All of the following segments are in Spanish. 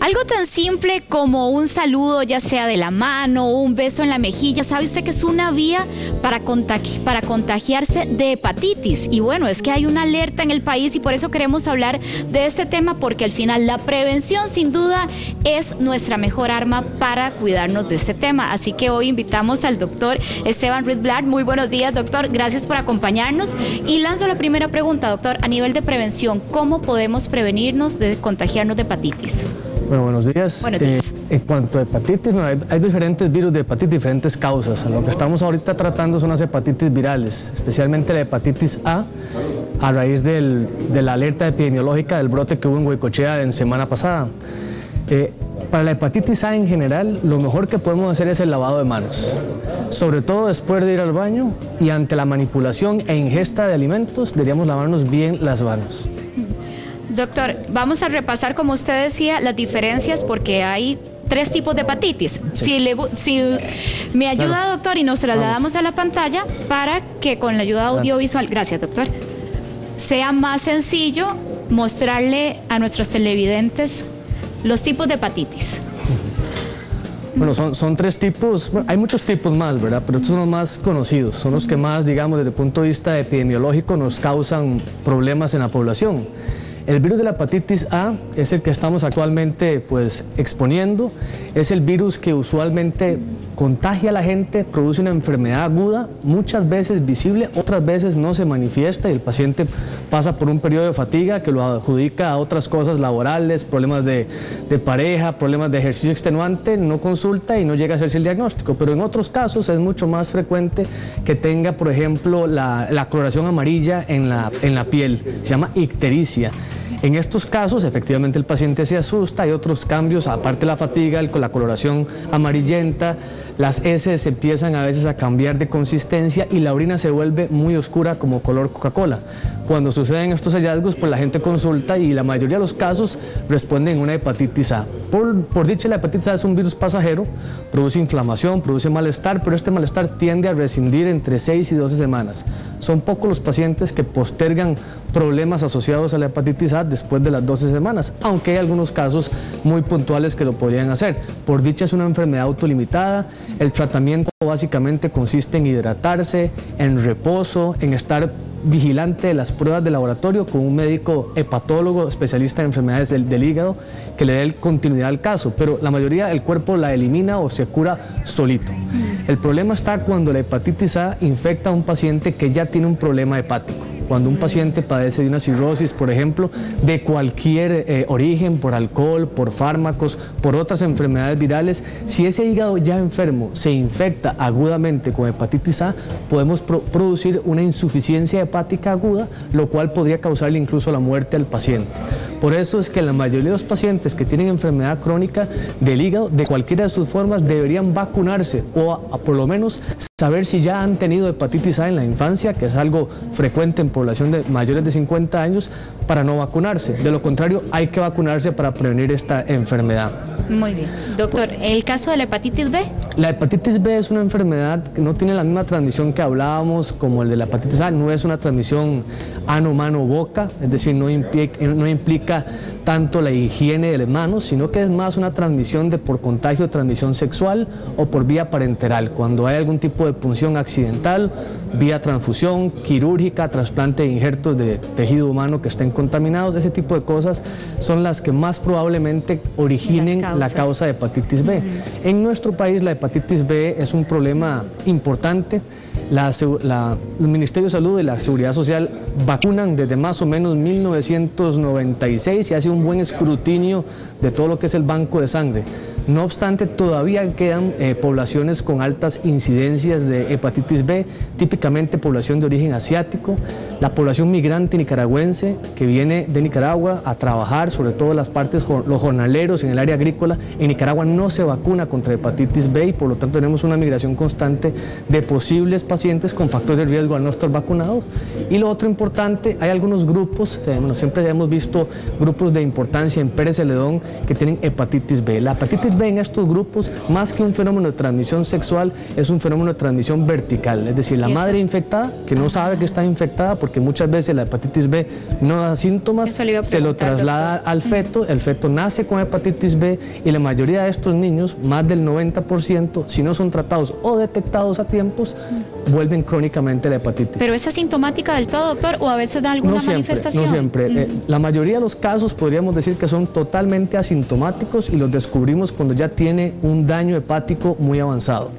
Algo tan simple como un saludo, ya sea de la mano o un beso en la mejilla, ¿sabe usted que es una vía para contagiarse de hepatitis? Y bueno, es que hay una alerta en el país y por eso queremos hablar de este tema, porque al final la prevención sin duda es nuestra mejor arma para cuidarnos de este tema. Así que hoy invitamos al doctor Esteban Ruiz Blar. Muy buenos días, doctor, gracias por acompañarnos. Y lanzo la primera pregunta, doctor, a nivel de prevención, ¿cómo podemos prevenirnos de contagiarnos de hepatitis? Bueno, buenos días. Buenos días. En cuanto a hepatitis, hay diferentes virus de hepatitis, diferentes causas. Lo que estamos ahorita tratando son las hepatitis virales, especialmente la hepatitis A raíz de la alerta epidemiológica del brote que hubo en Goicoechea en semana pasada. Para la hepatitis A en general, lo mejor que podemos hacer es el lavado de manos, sobre todo después de ir al baño y ante la manipulación e ingesta de alimentos, deberíamos lavarnos bien las manos. Doctor, vamos a repasar, como usted decía, las diferencias porque hay 3 tipos de hepatitis. Sí. Si me ayuda, claro, doctor, y nos trasladamos a la pantalla para que con la ayuda audiovisual, gracias, doctor, sea más sencillo mostrarle a nuestros televidentes los tipos de hepatitis. Bueno, son 3 tipos, bueno, hay muchos tipos más, ¿verdad? Pero estos son los más conocidos, son los que más, digamos, desde el punto de vista epidemiológico nos causan problemas en la población. El virus de la hepatitis A es el que estamos actualmente pues exponiendo, es el virus que usualmente contagia a la gente, produce una enfermedad aguda, muchas veces visible, otras veces no se manifiesta y el paciente pasa por un periodo de fatiga que lo adjudica a otras cosas laborales, problemas de pareja, problemas de ejercicio extenuante, no consulta y no llega a hacerse el diagnóstico, pero en otros casos es mucho más frecuente que tenga, por ejemplo, la coloración amarilla en la piel, se llama ictericia. En estos casos, efectivamente, el paciente se asusta, hay otros cambios, aparte de la fatiga, con la coloración amarillenta, las heces empiezan a veces a cambiar de consistencia y la orina se vuelve muy oscura como color Coca-Cola. Cuando suceden estos hallazgos, pues la gente consulta y la mayoría de los casos responden una hepatitis A. Por dicha, la hepatitis A es un virus pasajero, produce inflamación, produce malestar, pero este malestar tiende a rescindir entre 6 y 12 semanas. Son pocos los pacientes que postergan problemas asociados a la hepatitis A después de las 12 semanas, aunque hay algunos casos muy puntuales que lo podrían hacer. Por dicha, es una enfermedad autolimitada. El tratamiento básicamente consiste en hidratarse, en reposo, en estar vigilante de las pruebas de laboratorio con un médico hepatólogo especialista en enfermedades del hígado que le dé continuidad al caso, pero la mayoría del cuerpo la elimina o se cura solito. El problema está cuando la hepatitis A infecta a un paciente que ya tiene un problema hepático. Cuando un paciente padece de una cirrosis, por ejemplo, de cualquier origen, por alcohol, por fármacos, por otras enfermedades virales, si ese hígado ya enfermo se infecta agudamente con hepatitis A, podemos producir una insuficiencia hepática aguda, lo cual podría causarle incluso la muerte al paciente. Por eso es que la mayoría de los pacientes que tienen enfermedad crónica del hígado, de cualquiera de sus formas, deberían vacunarse o por lo menos saber si ya han tenido hepatitis A en la infancia, que es algo frecuente en población de mayores de 50 años, para no vacunarse. De lo contrario, hay que vacunarse para prevenir esta enfermedad. Muy bien. Doctor, ¿el caso de la hepatitis B? La hepatitis B es una enfermedad que no tiene la misma transmisión que hablábamos como el de la hepatitis A, no es una transmisión ano, mano, boca, es decir, no implica tanto la higiene de las manos, sino que es más una transmisión por contagio, transmisión sexual o por vía parenteral, cuando hay algún tipo de punción accidental, vía transfusión, quirúrgica, trasplante de injertos de tejido humano que estén contaminados, ese tipo de cosas son las que más probablemente originen la causa de hepatitis B. En nuestro país la hepatitis B es un problema importante. El Ministerio de Salud y la Seguridad Social vacunan desde más o menos 1996 y hace un buen escrutinio de todo lo que es el banco de sangre. No obstante, todavía quedan poblaciones con altas incidencias de hepatitis B, típicamente población de origen asiático, la población migrante nicaragüense que viene de Nicaragua a trabajar, sobre todo los jornaleros en el área agrícola. En Nicaragua no se vacuna contra hepatitis B y por lo tanto tenemos una migración constante de posibles pacientes con factores de riesgo al no estar vacunados. Y lo otro importante importante, hay algunos grupos, bueno, siempre hemos visto grupos de importancia en Pérez Celedón que tienen hepatitis B. La hepatitis B en estos grupos, más que un fenómeno de transmisión sexual, es un fenómeno de transmisión vertical, es decir, la madre infectada que no sabe que está infectada, porque muchas veces la hepatitis B no da síntomas, se lo traslada al feto, el feto nace con hepatitis B y la mayoría de estos niños, más del 90%, si no son tratados o detectados a tiempos, vuelven crónicamente la hepatitis. ¿Pero es asintomática del todo, doctor, o a veces da alguna manifestación? No siempre. La mayoría de los casos podríamos decir que son totalmente asintomáticos y los descubrimos cuando ya tiene un daño hepático muy avanzado.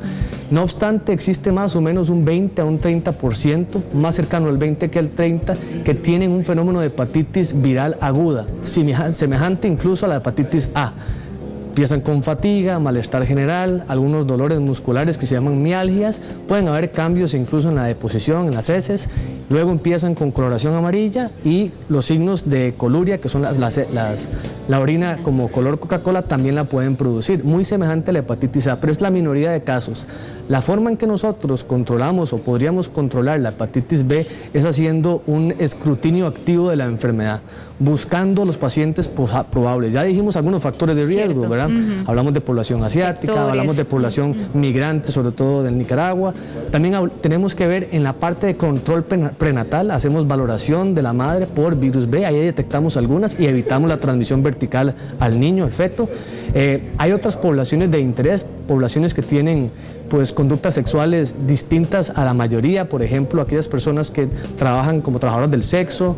No obstante, existe más o menos un 20 a un 30%, más cercano al 20 que al 30, que tienen un fenómeno de hepatitis viral aguda, semejante incluso a la hepatitis A. Empiezan con fatiga, malestar general, algunos dolores musculares que se llaman mialgias, pueden haber cambios incluso en la deposición, en las heces, luego empiezan con coloración amarilla y los signos de coluria, que son la orina como color Coca-Cola, también la pueden producir, muy semejante a la hepatitis A, pero es la minoría de casos. La forma en que nosotros controlamos o podríamos controlar la hepatitis B es haciendo un escrutinio activo de la enfermedad, buscando los pacientes probables. Ya dijimos algunos factores de riesgo, ¿verdad? Hablamos de población asiática, hablamos de población migrante, sobre todo de Nicaragua. También tenemos que ver en la parte de control prenatal, hacemos valoración de la madre por virus B, ahí detectamos algunas y evitamos la transmisión vertical al niño, al feto. Hay otras poblaciones de interés, poblaciones que tienen pues conductas sexuales distintas a la mayoría, por ejemplo, aquellas personas que trabajan como trabajadoras del sexo,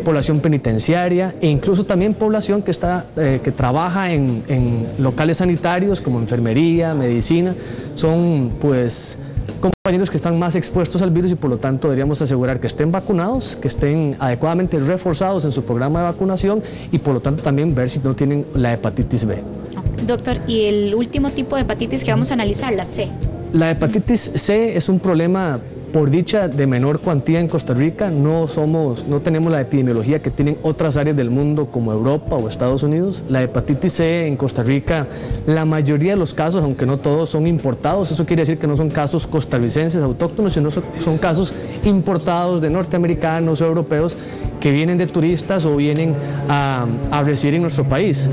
población penitenciaria e incluso también población que trabaja en locales sanitarios como enfermería, medicina, son pues compañeros que están más expuestos al virus y por lo tanto deberíamos asegurar que estén vacunados, que estén adecuadamente reforzados en su programa de vacunación y por lo tanto también ver si no tienen la hepatitis B. Doctor, y el último tipo de hepatitis que vamos a analizar, la C. La hepatitis C es un problema, por dicha, de menor cuantía en Costa Rica. No tenemos la epidemiología que tienen otras áreas del mundo como Europa o Estados Unidos. La hepatitis C en Costa Rica, la mayoría de los casos, aunque no todos, son importados. Eso quiere decir que no son casos costarricenses autóctonos, sino son casos importados de norteamericanos o europeos que vienen de turistas o vienen a residir en nuestro país.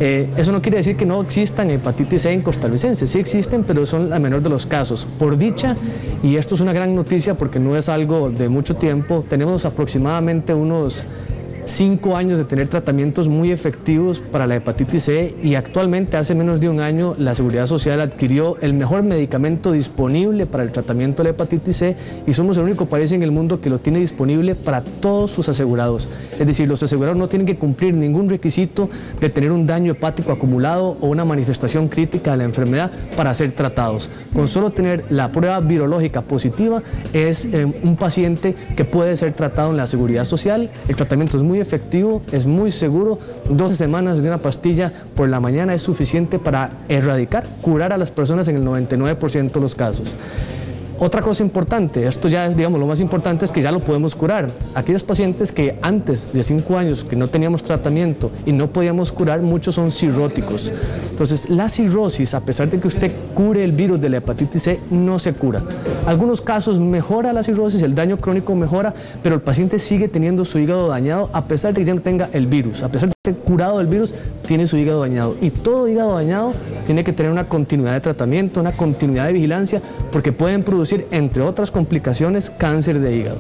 Eso no quiere decir que no existan hepatitis C en costarricenses, sí existen, pero son la menor de los casos. Por dicha, y esto es una gran noticia porque no es algo de mucho tiempo, tenemos aproximadamente unos 5 años de tener tratamientos muy efectivos para la hepatitis C y actualmente hace menos de un año la Seguridad Social adquirió el mejor medicamento disponible para el tratamiento de la hepatitis C y somos el único país en el mundo que lo tiene disponible para todos sus asegurados. Es decir, los asegurados no tienen que cumplir ningún requisito de tener un daño hepático acumulado o una manifestación crítica de la enfermedad para ser tratados. Con solo tener la prueba virológica positiva es un paciente que puede ser tratado en la Seguridad Social. El tratamiento es muy efectivo, es muy seguro, 12 semanas de una pastilla por la mañana es suficiente para erradicar, curar a las personas en el 99% de los casos. Otra cosa importante, esto ya es, digamos, lo más importante es que ya lo podemos curar. Aquellos pacientes que antes de 5 años que no teníamos tratamiento y no podíamos curar, muchos son cirróticos. Entonces, la cirrosis, a pesar de que usted cure el virus de la hepatitis C, no se cura. Algunos casos mejora la cirrosis, el daño crónico mejora, pero el paciente sigue teniendo su hígado dañado a pesar de que ya no tenga el virus. A pesar de ser curado del virus, tiene su hígado dañado. Y todo hígado dañado tiene que tener una continuidad de tratamiento, una continuidad de vigilancia, porque pueden producir, entre otras complicaciones, cáncer de hígado.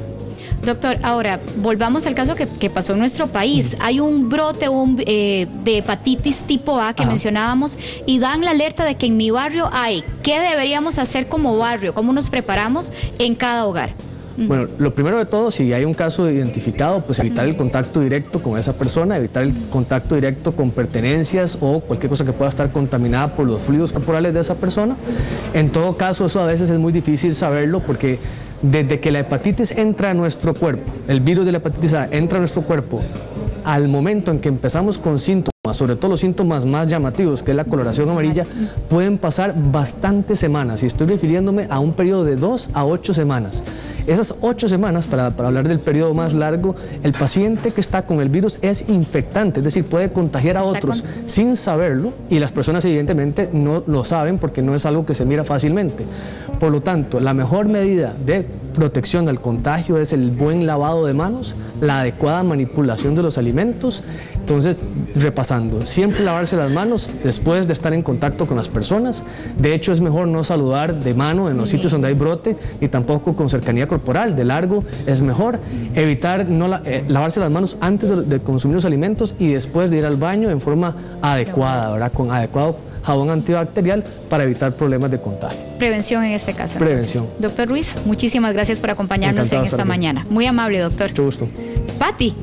Doctor, ahora volvamos al caso que pasó en nuestro país. Hay un brote de hepatitis tipo A que mencionábamos y dan la alerta de que en mi barrio hay. ¿Qué deberíamos hacer como barrio? ¿Cómo nos preparamos en cada hogar? Bueno, lo primero de todo, si hay un caso identificado, pues evitar el contacto directo con esa persona, evitar el contacto directo con pertenencias o cualquier cosa que pueda estar contaminada por los fluidos corporales de esa persona. En todo caso, eso a veces es muy difícil saberlo porque desde que la hepatitis entra a nuestro cuerpo, el virus de la hepatitis A entra a nuestro cuerpo, al momento en que empezamos con síntomas sobre todo los síntomas más llamativos, que es la coloración amarilla, pueden pasar bastantes semanas, y estoy refiriéndome a un periodo de 2 a 8 semanas. Esas 8 semanas, para hablar del periodo más largo, el paciente que está con el virus es infectante, es decir, puede contagiar a otros sin saberlo, y las personas evidentemente no lo saben porque no es algo que se mira fácilmente. Por lo tanto, la mejor medida de protección al contagio es el buen lavado de manos, la adecuada manipulación de los alimentos. Entonces, repasando, siempre lavarse las manos después de estar en contacto con las personas. De hecho, es mejor no saludar de mano en los sitios donde hay brote, ni tampoco con cercanía corporal, de largo es mejor. Evitar lavarse las manos antes de consumir los alimentos y después de ir al baño en forma adecuada, ¿verdad? Con adecuado jabón antibacterial para evitar problemas de contagio. Prevención en este caso. Prevención. Entonces. Doctor Ruiz, muchísimas gracias por acompañarnos en esta mañana. Muy amable, doctor. Mucho gusto. Pati.